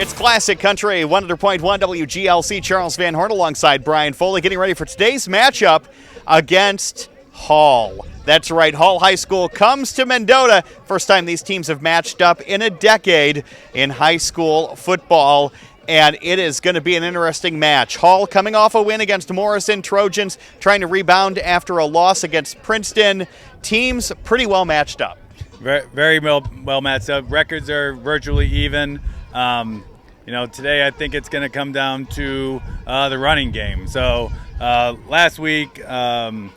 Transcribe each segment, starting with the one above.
It's Classic Country, 100.1 WGLC. Charles Van Horn alongside Brian Foley, getting ready for today's matchup against Hall. That's right, Hall High School comes to Mendota. First time these teams have matched up in a decade in high school football, and it is going to be an interesting match. Hall coming off a win against Morrison. Trojans trying to rebound after a loss against Princeton. Teams pretty well matched up. Very well matched up. Records are virtually even. Today I think it's going to come down to the running game. So last week,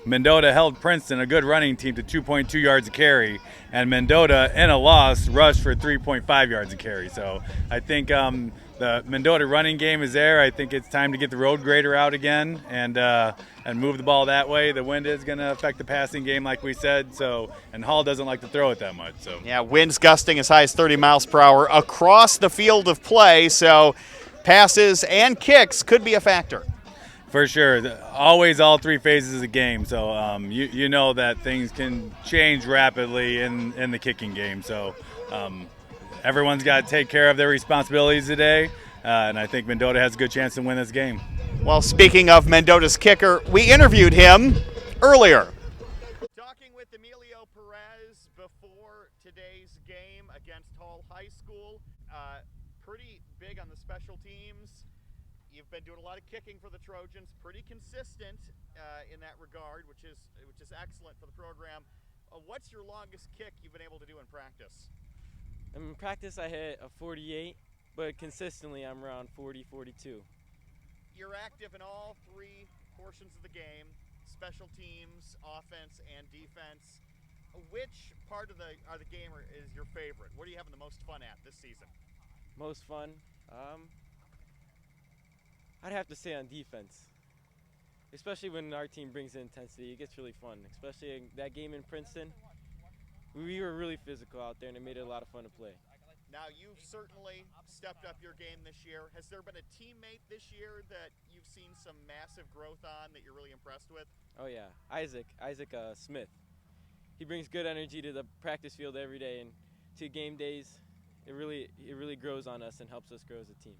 Mendota held Princeton, a good running team, to 2.2 yards a carry, and Mendota, in a loss, rushed for 3.5 yards a carry. So I think the Mendota running game is there. I think it's time to get the road grader out again and move the ball that way. The wind is going to affect the passing game, like we said. And Hall doesn't like to throw it that much. So yeah, winds gusting as high as 30 miles per hour across the field of play. So passes and kicks could be a factor. For sure. Always all three phases of the game. So you know that things can change rapidly in the kicking game. So everyone's got to take care of their responsibilities today. And I think Mendota has a good chance to win this game. Well, speaking of Mendota's kicker, we interviewed him earlier. Talking with Emilio Perez before today's game against Hall High School. Pretty big on the special teams. You've been doing a lot of kicking for the Trojans, pretty consistent in that regard, which is excellent for the program. What's your longest kick you've been able to do in practice? In practice, I hit a 48, but consistently, I'm around 40, 42. You're active in all three portions of the game: special teams, offense, and defense. Which part of the game is your favorite? What are you having the most fun at this season? Most fun? I'd have to say on defense. Especially when our team brings in intensity, it gets really fun. Especially in that game in Princeton, we were really physical out there, and it made it a lot of fun to play. Now, you've certainly stepped up your game this year. Has there been a teammate this year that you've seen some massive growth on that you're really impressed with? Oh yeah, Isaac Smith. He brings good energy to the practice field every day, and to game days, it really grows on us and helps us grow as a team.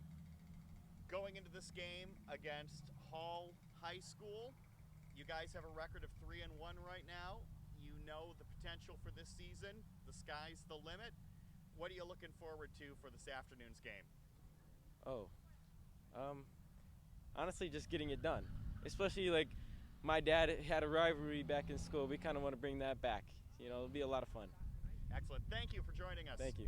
Going into this game against Hall High School, you guys have a record of 3-1 right now. You know the potential for this season. The sky's the limit. What are you looking forward to for this afternoon's game? Honestly, just getting it done. Especially like my dad had a rivalry back in school. We kind of want to bring that back. It'll be a lot of fun. Excellent. Thank you for joining us. Thank you.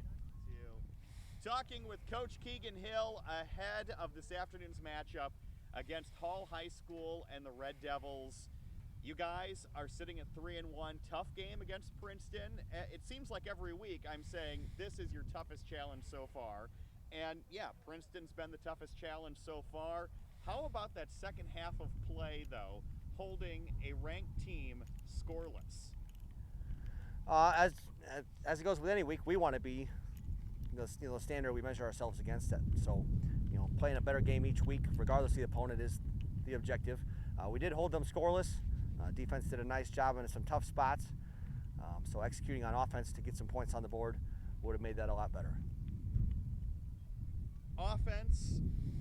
Talking with Coach Keegan Hill ahead of this afternoon's matchup against Hall High School and the Red Devils. You guys are sitting at 3-1. Tough game against Princeton. It seems like every week I'm saying this is your toughest challenge so far. And yeah, Princeton's been the toughest challenge so far. How about that second half of play, though, holding a ranked team scoreless? As it goes with any week, we want to be the standard we measure ourselves against it. So, playing a better game each week, regardless of the opponent, is the objective. We did hold them scoreless. Defense did a nice job in some tough spots. So executing on offense to get some points on the board would have made that a lot better. Offense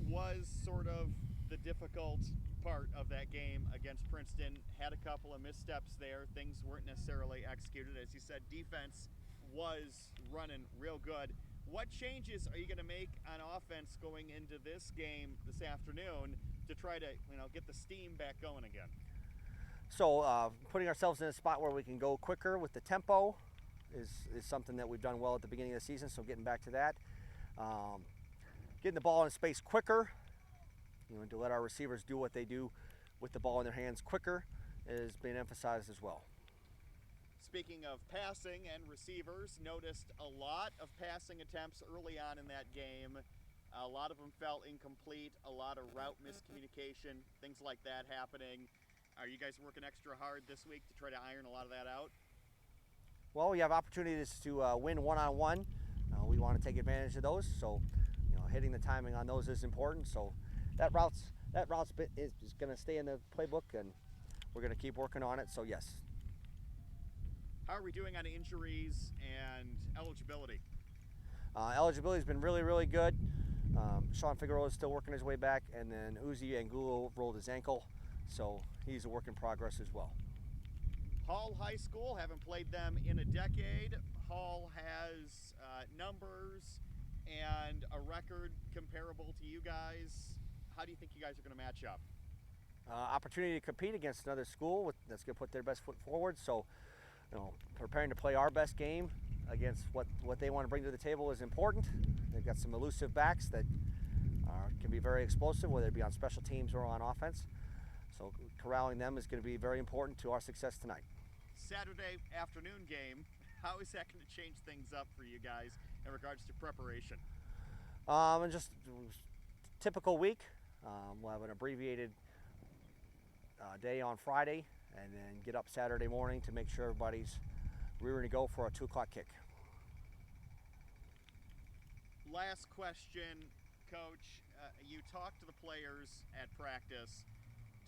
was sort of the difficult part of that game against Princeton. Had a couple of missteps there. Things weren't necessarily executed. As you said, defense was running real good. What changes are you going to make on offense going into this game this afternoon to try to get the steam back going again? So putting ourselves in a spot where we can go quicker with the tempo is something that we've done well at the beginning of the season, so getting back to that. Getting the ball in space quicker, to let our receivers do what they do with the ball in their hands quicker is being emphasized as well. Speaking of passing and receivers, noticed a lot of passing attempts early on in that game. A lot of them fell incomplete, a lot of route miscommunication, things like that happening. Are you guys working extra hard this week to try to iron a lot of that out? Well, we have opportunities to win one-on-one. We want to take advantage of those, so hitting the timing on those is important. So that route's bit is going to stay in the playbook, and we're going to keep working on it. So yes. How are we doing on injuries and eligibility? Eligibility's been really, really good. Sean Figueroa is still working his way back, and then Uzi Angulo rolled his ankle, so he's a work in progress as well. Hall High School, haven't played them in a decade. Hall has numbers and a record comparable to you guys. How do you think you guys are going to match up? Opportunity to compete against another school that's going to put their best foot forward. So, preparing to play our best game against what they want to bring to the table is important. They've got some elusive backs that can be very explosive, whether it be on special teams or on offense. So corralling them is going to be very important to our success tonight. Saturday afternoon game, how is that going to change things up for you guys in regards to preparation? And just typical week. We'll have an abbreviated day on Friday, and then get up Saturday morning to make sure everybody's rearing to go for a 2 o'clock kick. Last question, Coach. You talked to the players at practice,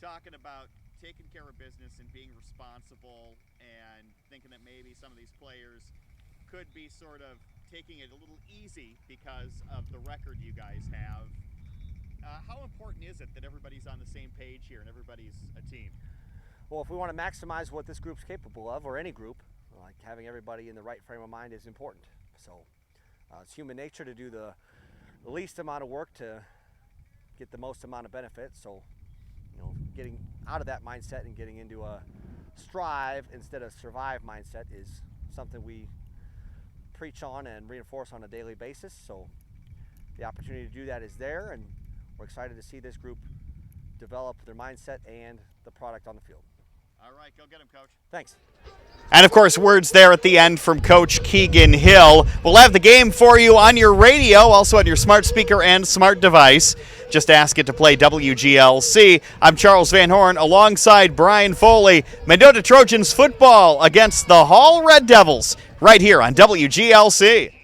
talking about taking care of business and being responsible, and thinking that maybe some of these players could be sort of taking it a little easy because of the record you guys have. How important is it that everybody's on the same page here and everybody's a team? Well, if we want to maximize what this group's capable of, or any group, like having everybody in the right frame of mind is important. So it's human nature to do the least amount of work to get the most amount of benefit. So, getting out of that mindset and getting into a strive instead of survive mindset is something we preach on and reinforce on a daily basis. So the opportunity to do that is there, and we're excited to see this group develop their mindset and the product on the field. All right, go get him, Coach. Thanks. And of course, words there at the end from Coach Keegan Hill. We'll have the game for you on your radio, also on your smart speaker and smart device. Just ask it to play WGLC. I'm Charles Van Horn alongside Brian Foley. Mendota Trojans football against the Hall Red Devils right here on WGLC.